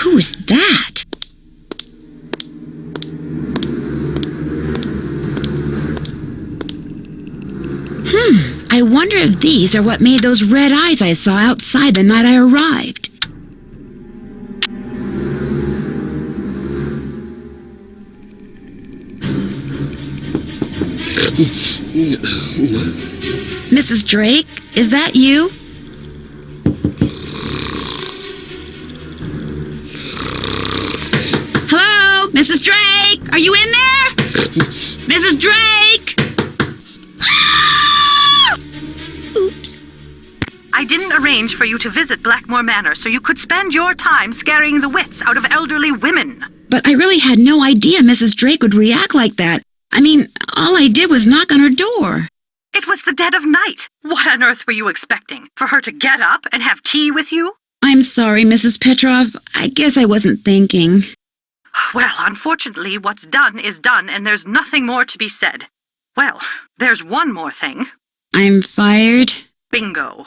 Who's that? I wonder if these are what made those red eyes I saw outside the night I arrived. Mrs. Drake, is that you? Hello? Mrs. Drake? Are you in there? Mrs. Drake? Ah! Oops. I didn't arrange for you to visit Blackmore Manor so you could spend your time scaring the wits out of elderly women. But I really had no idea Mrs. Drake would react like that. I mean, all I did was knock on her door. It was the dead of night. What on earth were you expecting? For her to get up and have tea with you? I'm sorry, Mrs. Petrov. I guess I wasn't thinking. Well, unfortunately, what's done is done, and there's nothing more to be said. Well, there's one more thing. I'm fired? Bingo.